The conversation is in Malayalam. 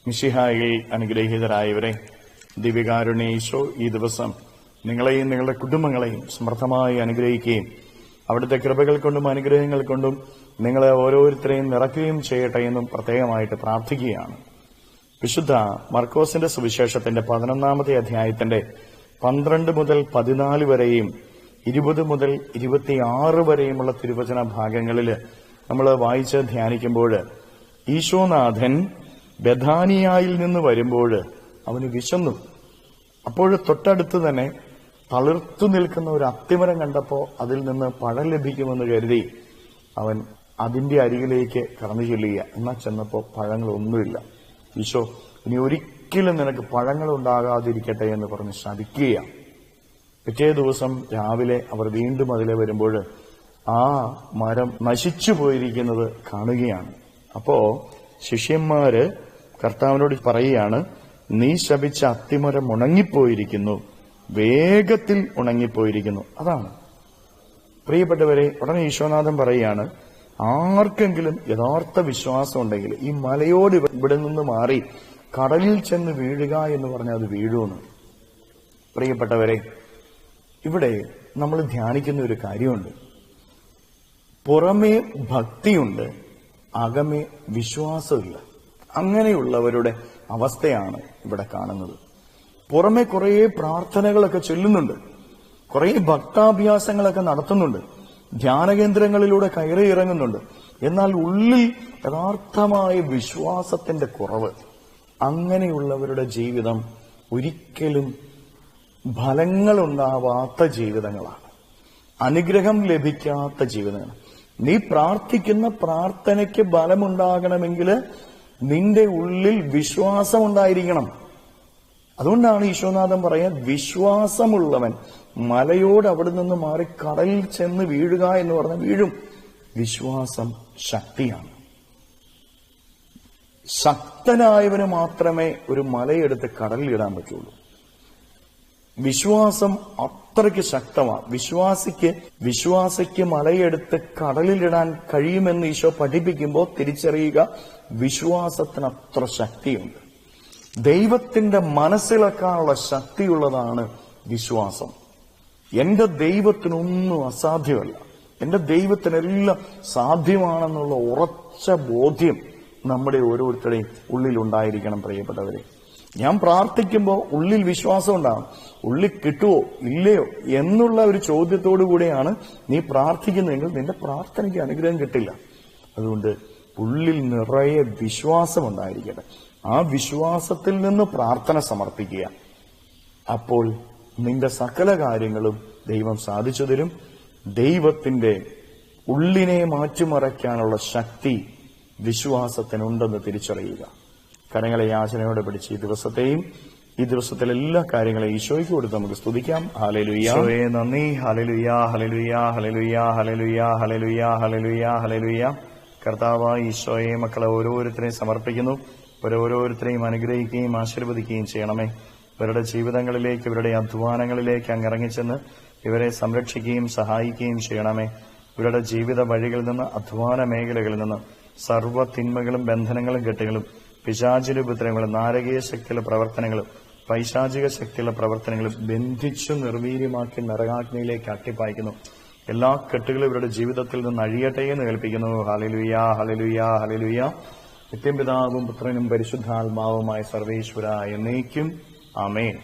മിശിഹായിൽ അനുഗ്രഹീതരായവരെ, ദിവ്യകാരുണ്യ ഈശോ ഈ ദിവസം നിങ്ങളെയും നിങ്ങളുടെ കുടുംബങ്ങളെയും സമൃദ്ധമായി അനുഗ്രഹിക്കുകയും അവിടുത്തെ കൃപകൾ കൊണ്ടും അനുഗ്രഹങ്ങൾ കൊണ്ടും നിങ്ങളെ ഓരോരുത്തരെയും നിറയ്ക്കുകയും ചെയ്യട്ടെ എന്നും പ്രത്യേകമായിട്ട് പ്രാർത്ഥിക്കുകയാണ്. വിശുദ്ധ മർക്കോസിന്റെ സുവിശേഷത്തിന്റെ 11-ാമത്തെ അധ്യായത്തിന്റെ 12 മുതൽ 14 വരെയും 20 മുതൽ 26 വരെയുമുള്ള തിരുവചന ഭാഗങ്ങളിൽ നമ്മൾ വായിച്ച് ധ്യാനിക്കുമ്പോൾ, ഈശോനാഥൻ ബഥാനിയായിൽ നിന്ന് വരുമ്പോൾ അവന് വിശന്നു. അപ്പോൾ തൊട്ടടുത്ത് തന്നെ തളിർത്തു നിൽക്കുന്ന ഒരു അത്തിമരം കണ്ടപ്പോൾ അതിൽ നിന്ന് പഴം ലഭിക്കുമെന്ന് കരുതി അവൻ അതിന്റെ അരികിലേക്ക് കടന്നു ചെല്ലുക. എന്നാൽ ചെന്നപ്പോൾ പഴങ്ങളൊന്നുമില്ല. ഈശോ, ഇനി ഒരിക്കലും നിനക്ക് പഴങ്ങൾ ഉണ്ടാകാതിരിക്കട്ടെ എന്ന് പറഞ്ഞ് ശപിക്കുകയാണ്. പിറ്റേ ദിവസം രാവിലെ അവർ വീണ്ടും അതിലെ വരുമ്പോൾ ആ മരം നശിച്ചു പോയിരിക്കുന്നത് കാണുകയാണ്. അപ്പോ ശിഷ്യന്മാര് കർത്താവിനോട് പറയുകയാണ്, നീ ശപിച്ച അത്തിമരം ഉണങ്ങിപ്പോയിരിക്കുന്നു, വേഗത്തിൽ ഉണങ്ങിപ്പോയിരിക്കുന്നു. അതാണ് പ്രിയപ്പെട്ടവരെ. ഉടനെ ഈശോനാഥൻ പറയുകയാണ്, ആർക്കെങ്കിലും യഥാർത്ഥ വിശ്വാസം ഉണ്ടെങ്കിൽ ഈ മലയോട് ഇവിടെ നിന്ന് മാറി കടലിൽ ചെന്ന് വീഴുക എന്ന് പറഞ്ഞാൽ അത് വീഴുമെന്ന്. പ്രിയപ്പെട്ടവരെ, ഇവിടെ നമ്മൾ ധ്യാനിക്കുന്ന ഒരു കാര്യമുണ്ട്. പുറമേ ഭക്തിയുണ്ട്, അകമേ വിശ്വാസമില്ല. അങ്ങനെയുള്ളവരുടെ അവസ്ഥയാണ് ഇവിടെ കാണുന്നത്. പുറമെ കുറേ പ്രാർത്ഥനകളൊക്കെ ചൊല്ലുന്നുണ്ട്, കുറേ ഭക്താഭ്യാസങ്ങളൊക്കെ നടത്തുന്നുണ്ട്, ധ്യാനകേന്ദ്രങ്ങളിലൂടെ കയറി ഇറങ്ങുന്നുണ്ട്. എന്നാൽ ഉള്ളിൽ യഥാർത്ഥമായ വിശ്വാസത്തിന്റെ കുറവ്. അങ്ങനെയുള്ളവരുടെ ജീവിതം ഒരിക്കലും ഫലങ്ങളുണ്ടാവാത്ത ജീവിതങ്ങളാണ്, അനുഗ്രഹം ലഭിക്കാത്ത ജീവിതങ്ങൾ. നീ പ്രാർത്ഥിക്കുന്ന പ്രാർത്ഥനയ്ക്ക് ഫലമുണ്ടാകണമെങ്കിൽ നിന്റെ ഉള്ളിൽ വിശ്വാസം ഉണ്ടായിരിക്കണം. അതുകൊണ്ടാണ് ഈശോനാഥൻ പറയാൻ, വിശ്വാസമുള്ളവൻ മലയോട് അവിടെ നിന്ന് മാറി കടലിൽ ചെന്ന് വീഴുക എന്ന് പറഞ്ഞാൽ വീഴും. വിശ്വാസം ശക്തിയാണ്. ശക്തനായവന് മാത്രമേ ഒരു മലയെടുത്ത് കടലിൽ ഇടാൻ പറ്റുള്ളൂ. വിശ്വാസം അത്രയ്ക്ക് ശക്തമാണ്. വിശ്വാസിക്ക് മലയെടുത്ത് കടലിലിടാൻ കഴിയുമെന്ന് ഈശോ പഠിപ്പിക്കുമ്പോൾ തിരിച്ചറിയുക, വിശ്വാസത്തിന് അത്ര ശക്തിയുണ്ട്. ദൈവത്തിന്റെ മനസ്സിലാക്കാനുള്ള ശക്തിയുള്ളതാണ് വിശ്വാസം. എന്റെ ദൈവത്തിനൊന്നും അസാധ്യമല്ല, എന്റെ ദൈവത്തിനെല്ലാം സാധ്യമാണെന്നുള്ള ഉറച്ച ബോധ്യം നമ്മുടെ ഓരോരുത്തരുടെയും ഉള്ളിൽ ഉണ്ടായിരിക്കണം. പ്രിയപ്പെട്ടവരെ, ഞാൻ പ്രാർത്ഥിക്കുമ്പോൾ ഉള്ളിൽ വിശ്വാസം ഉണ്ടാകും. ഉള്ളിൽ കിട്ടുമോ ഇല്ലയോ എന്നുള്ള ഒരു ചോദ്യത്തോടു കൂടെയാണ് നീ പ്രാർത്ഥിക്കുന്നതെങ്കിൽ നിന്റെ പ്രാർത്ഥനയ്ക്ക് അനുഗ്രഹം കിട്ടില്ല. അതുകൊണ്ട് ഉള്ളിൽ നിറയെ വിശ്വാസം ഉണ്ടായിരിക്കട്ടെ. ആ വിശ്വാസത്തിൽ നിന്ന് പ്രാർത്ഥന സമർപ്പിക്കുക. അപ്പോൾ നിന്റെ സകല കാര്യങ്ങളും ദൈവം സാധിച്ചു തരും. ദൈവത്തിന്റെ ഉള്ളിനെ മാറ്റിമറയ്ക്കാനുള്ള ശക്തി വിശ്വാസത്തിനുണ്ടെന്ന് തിരിച്ചറിയുക. കരങ്ങളെ യാചനയോടെ പിടിച്ച് ഈ ദിവസത്തിലെ എല്ലാ കാര്യങ്ങളെയും ഈശോയ്ക്ക് കൊടുത്ത് നമുക്ക് സ്തുതിക്കാം. ഹല്ലേലൂയ, നന്ദി. Hallelujah, hallelujah, hallelujah, hallelujah, hallelujah, hallelujah, hallelujah. കർത്താവായ ഈശോയെ, മക്കളെ ഓരോരുത്തരെയും സമർപ്പിക്കുന്നു. ഓരോരുത്തരെയും അനുഗ്രഹിക്കുകയും ആശീർവദിക്കുകയും ചെയ്യണമേ. ഇവരുടെ ജീവിതങ്ങളിലേക്ക്, ഇവരുടെ അധ്വാനങ്ങളിലേക്ക് അങ്ങ് ഇറങ്ങിച്ചെന്ന് ഇവരെ സംരക്ഷിക്കുകയും സഹായിക്കുകയും ചെയ്യണമേ. ഇവരുടെ ജീവിത വഴികളിൽ നിന്ന്, അധ്വാന മേഖലകളിൽ നിന്ന് സർവ്വ തിന്മകളും ബന്ധനങ്ങളും കെട്ടുകളും പിശാചിന്റെ ഉപദ്രവങ്ങളും നാരകീയ ശക്തിയുള്ള പ്രവർത്തനങ്ങളും പൈശാചിക ശക്തിയുള്ള പ്രവർത്തനങ്ങളും ബന്ധിച്ചു നിർവീര്യമാക്കി നരകാഗ്നിയിലേക്ക് അട്ടിപ്പായിക്കുന്നു. എല്ലാ കെട്ടുകളും ഇവരുടെ ജീവിതത്തിൽ നിന്ന് അഴിയട്ടെ എന്ന് കേൾപ്പിക്കുന്നു. Hallelujah, hallelujah, hallelujah. നിത്യം പിതാവും പുത്രനും പരിശുദ്ധാത്മാവുമായ സർവേശ്വര എന്നേക്കും ആമേൻ.